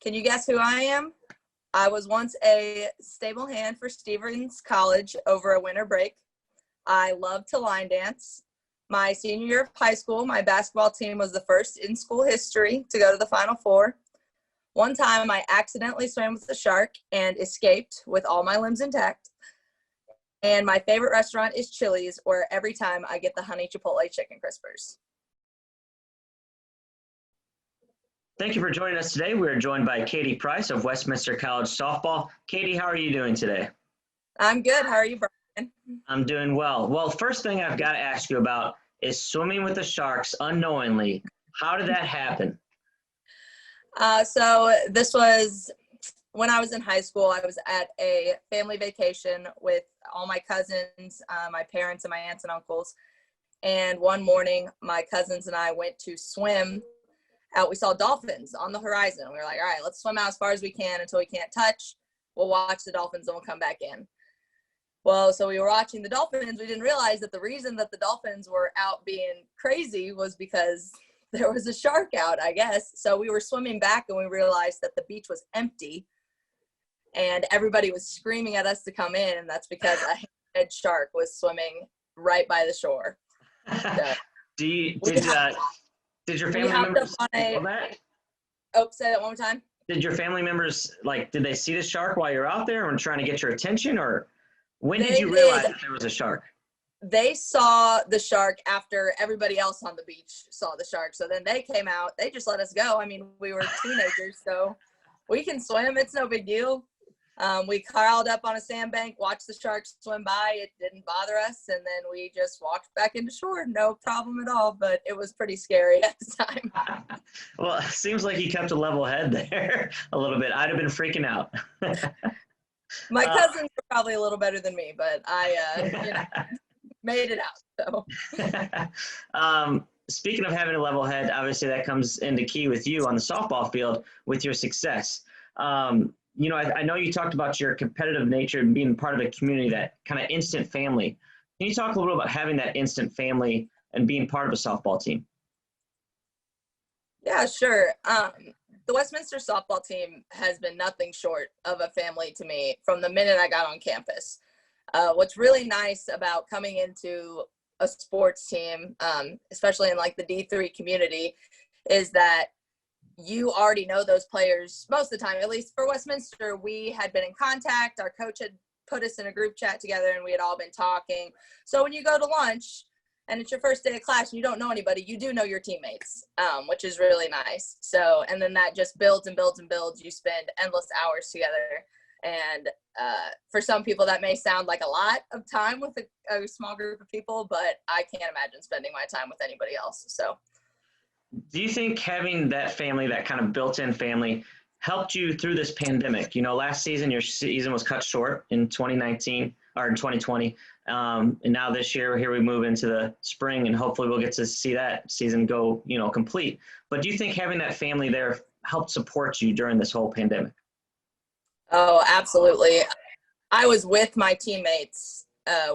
Can you guess who I am? I was once a stable hand for Westminster College over a winter break. I love to line dance. My senior year of high school, my basketball team was the first in school history to go to the Final Four. One time I accidentally swam with a shark and escaped with all my limbs intact. And my favorite restaurant is Chili's, where every time I get the honey chipotle chicken crispers. Thank you for joining us today. We're joined by Katie Price of Westminster College softball. Katie, how are you doing today? I'm good. How are you, Brian? I'm doing well. Well, first thing I've got to ask you about is swimming with the sharks unknowingly. How did that happen? So this was when I was in high school. I was at a family vacation with all my cousins, my parents, and my aunts and uncles. And one morning, my cousins and I went to swim out. We saw dolphins on the horizon. We were like, all right, let's swim out as far as we can until we can't touch. We'll watch the dolphins and we'll come back in. Well, so we were watching the dolphins. We didn't realize that the reason that the dolphins were out being crazy was because there was a shark out, I guess. So we were swimming back and we realized that the beach was empty and everybody was screaming at us to come in. And that's because a head shark was swimming right by the shore. So, did your family members know that? Oh, say that one more time. Did your family members, did they see the shark while you're out there and trying to get your attention, or when did you realize that there was a shark? They saw the shark after everybody else on the beach saw the shark. So then they came out. They just let us go. I mean, we were teenagers, so we can swim. It's no big deal. We curled up on a sandbank, watched the sharks swim by. It didn't bother us. And then we just walked back into shore. No problem at all. But it was pretty scary at the time. Well, it seems like you kept a level head there a little bit. I'd have been freaking out. My cousins were probably a little better than me, but I made it out. So. Speaking of having a level head, obviously that comes into key with you on the softball field with your success. I know you talked about your competitive nature and being part of a community, that kind of instant family. Can you talk a little about having that instant family and being part of a softball team? Yeah, sure. The Westminster softball team has been nothing short of a family to me from the minute I got on campus. What's really nice about coming into a sports team, especially in the D3 community, is that you already know those players most of the time. At least for Westminster, we had been in contact. Our coach had put us in a group chat together and we had all been talking. So when you go to lunch and it's your first day of class and you don't know anybody, you do know your teammates, which is really nice. So, and then that just builds and builds and builds. You spend endless hours together. And for some people that may sound like a lot of time with a small group of people, but I can't imagine spending my time with anybody else. So. Do you think having that family, that kind of built-in family, helped you through this pandemic? Last season, your season was cut short in 2019 or in 2020. And now this year, here we move into the spring, and hopefully we'll get to see that season go, complete. But do you think having that family there helped support you during this whole pandemic? Oh, absolutely. I was with my teammates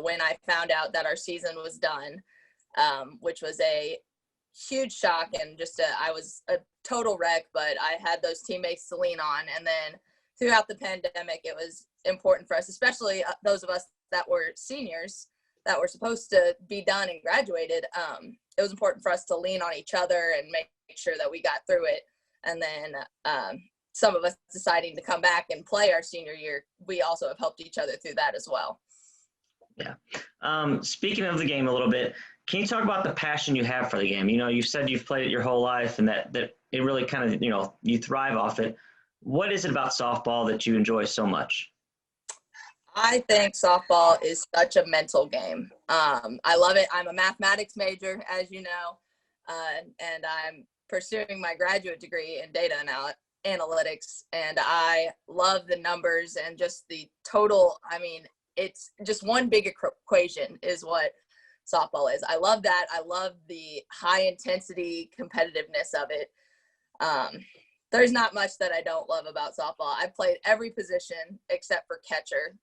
when I found out that our season was done, which was a huge shock, and I was a total wreck, but I had those teammates to lean on. And then throughout the pandemic, it was important for us, especially those of us that were seniors that were supposed to be done and graduated. It was important for us to lean on each other and make sure that we got through it. And then some of us deciding to come back and play our senior year, we also have helped each other through that as well. Yeah. Speaking of the game a little bit, can you talk about the passion you have for the game? You said you've played it your whole life and that it really kind of, you thrive off it. What is it about softball that you enjoy so much? I think softball is such a mental game. I love it. I'm a mathematics major, as you know, and I'm pursuing my graduate degree in data analytics, and I love the numbers and just the total. I mean, it's just one big equation is what softball is. I love that. I love the high intensity competitiveness of it. There's not much that I don't love about softball. I've played every position except for catcher.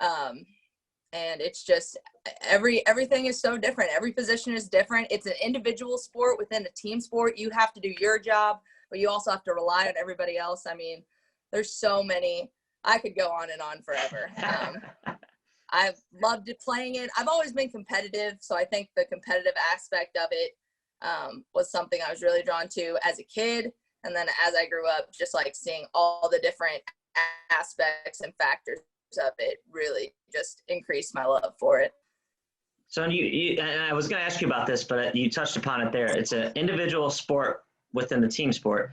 And it's just everything is so different. Every position is different. It's an individual sport within a team sport. You have to do your job, but you also have to rely on everybody else. I mean, there's so many. I could go on and on forever. I've loved playing it. I've always been competitive, so I think the competitive aspect of it was something I was really drawn to as a kid. And then as I grew up, just like seeing all the different aspects and factors of it really just increased my love for it. So and I was going to ask you about this, but you touched upon it there. It's an individual sport within the team sport,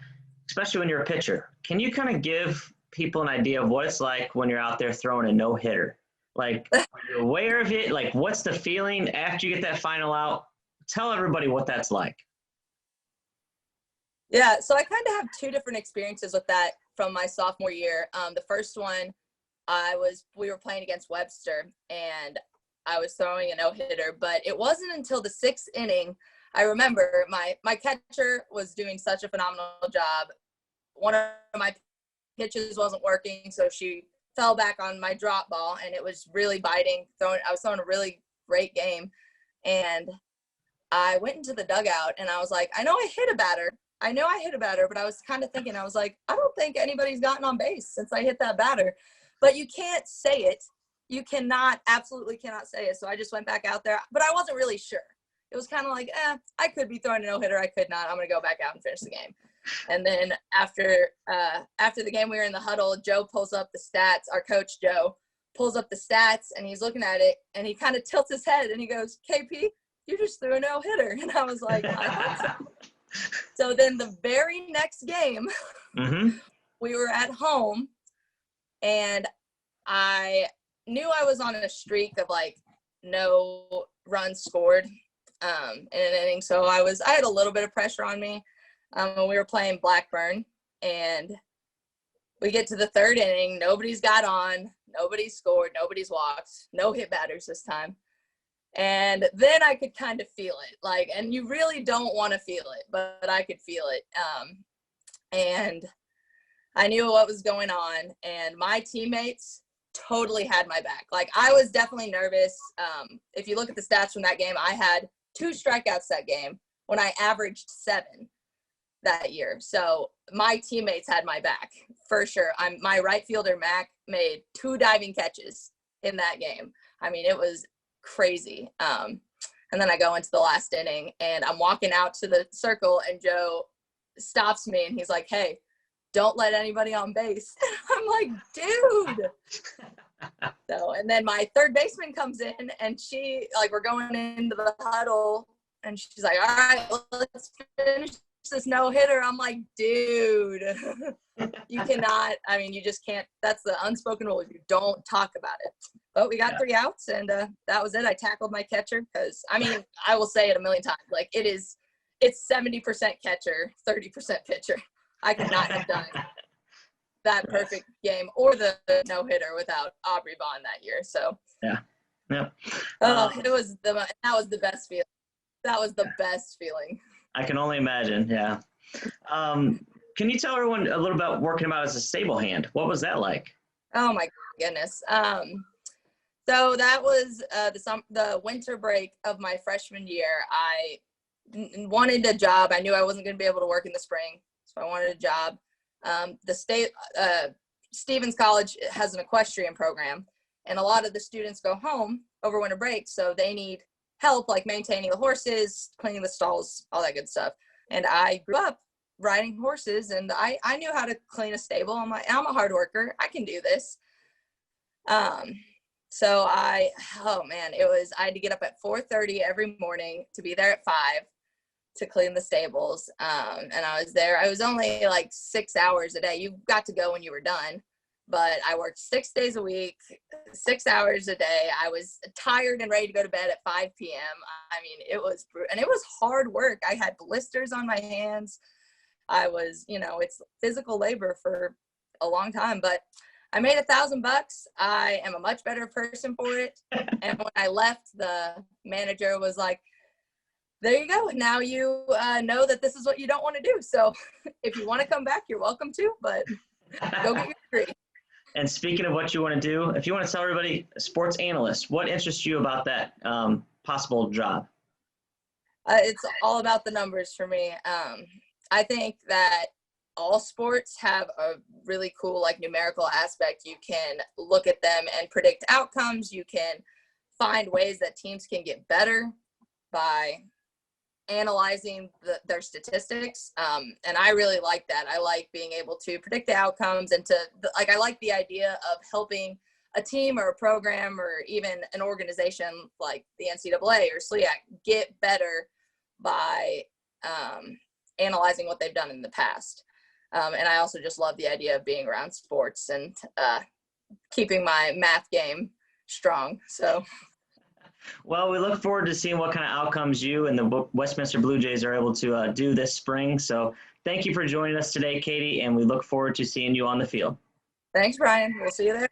especially when you're a pitcher. Can you kind of give people an idea of what it's like when you're out there throwing a no-hitter? Like, are you aware of it? Like, what's the feeling after you get that final out? Tell everybody what that's like. Yeah, so I kind of have two different experiences with that from my sophomore year. The first one, we were playing against Webster, and I was throwing a no-hitter, but it wasn't until the 6th inning. I remember my catcher was doing such a phenomenal job. One of my pitches wasn't working, so she fell back on my drop ball, and it was really biting. I was throwing a really great game, and I went into the dugout, and I was like, I know I hit a batter, but I was kind of thinking, I was like, I don't think anybody's gotten on base since I hit that batter. But you can't say it. You absolutely cannot say it. So I just went back out there, but I wasn't really sure. It was kind of like, I could be throwing a no-hitter. I could not. I'm going to go back out and finish the game. And then after the game, we were in the huddle. Joe pulls up the stats. Our coach, Joe, pulls up the stats, and he's looking at it, and he kind of tilts his head, and he goes, KP, you just threw a no-hitter. And I was like, I thought so. So then the very next game, we were at home, and I knew I was on a streak of like no runs scored in an inning. So I had a little bit of pressure on me when we were playing Blackburn, and we get to the 3rd inning. Nobody's got on, nobody's scored, nobody's walked, no hit batters this time. And then I could kind of feel it, like, and you really don't want to feel it, but I could feel it. And I knew what was going on, and my teammates totally had my back. Like, I was definitely nervous. If you look at the stats from that game, I had 2 strikeouts that game when I averaged 7 that year. So my teammates had my back for sure. My right fielder, Mac, made 2 diving catches in that game. I mean, it was crazy. And then I go into the last inning, and I'm walking out to the circle, and Joe stops me, and he's like, hey, don't let anybody on base. I'm like, dude. So, and then my third baseman comes in, and we're going into the huddle, and she's like, all right, let's finish this no-hitter. I'm like, dude, you cannot, you just can't. That's the unspoken rule. You don't talk about it. But we got 3 outs, and that was it. I tackled my catcher because, I will say it a million times. Like, it's 70% catcher, 30% pitcher. I could not have done that perfect game or the no-hitter without Aubrey Vaughn that year. So, yeah. that was the best feeling. That was the best feeling. I can only imagine, yeah. Can you tell everyone a little about working about as a stable hand? What was that like? Oh, my goodness. So that was the winter break of my freshman year. I wanted a job. I knew I wasn't going to be able to work in the spring, so I wanted a job. Stevens College has an equestrian program, and a lot of the students go home over winter break, so they need help, like maintaining the horses, cleaning the stalls, all that good stuff. And I grew up riding horses, and I knew how to clean a stable. I'm a hard worker. I can do this. So I had to get up at 4:30 every morning to be there at 5 to clean the stables. And I was there. I was only like 6 hours a day. You got to go when you were done, but I worked 6 days a week, 6 hours a day. I was tired and ready to go to bed at 5 p.m. It was hard work. I had blisters on my hands. I was, it's physical labor for a long time, but I made $1,000. I am a much better person for it. And when I left, the manager was like, there you go. Now you know that this is what you don't want to do. So if you want to come back, you're welcome to, but go get your degree. And speaking of what you want to do, if you want to tell everybody, sports analyst, what interests you about that possible job? It's all about the numbers for me. I think that all sports have a really cool like numerical aspect. You can look at them and predict outcomes. You can find ways that teams can get better by analyzing their statistics. And I really like that. I like being able to predict the outcomes and I like the idea of helping a team or a program or even an organization like the NCAA or SLIAC get better by analyzing what they've done in the past. And I also just love the idea of being around sports and keeping my math game strong. So, well, we look forward to seeing what kind of outcomes you and the Westminster Blue Jays are able to do this spring. So thank you for joining us today, Katie, and we look forward to seeing you on the field. Thanks, Brian. We'll see you there.